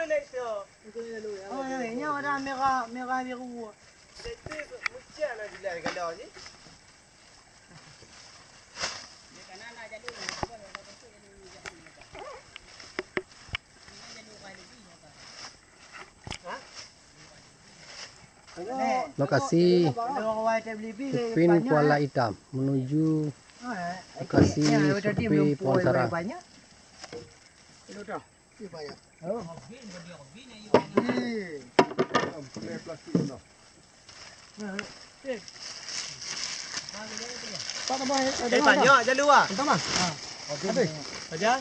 na ito. Oh, ini orang merah biru. Ito, mucia na sila kalau ni. Lokasi Upin Kuala Hitam menuju lokasi Supi Pohon Sarang. Banyak je luar. Habis. Saja.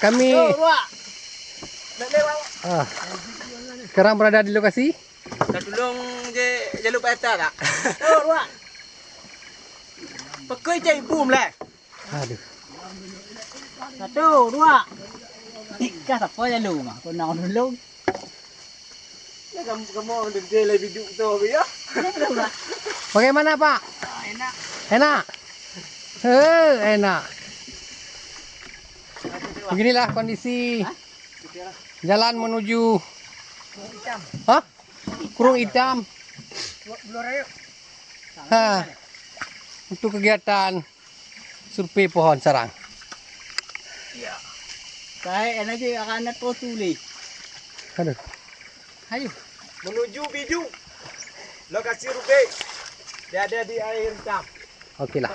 Kami sekarang berada di lokasi. Nak tolong je jalur peta tak? Pakai cai boom lah. Aduh. 1, 2. Tiga apa jalur mah? Kau nak dulu. Ya kamu dia lebih duduk tu ya. Bagaimana Pak? Enak. Enak. Enak. Beginilah kondisi jalan menuju Kurung Hitam. Untuk kegiatan survei pohon sarang. Saya enak je akan nak tulis. Aduh. Ayo. Menuju Bidung. Lokasi Rubek. Dia ada di air hitam. Oke lah.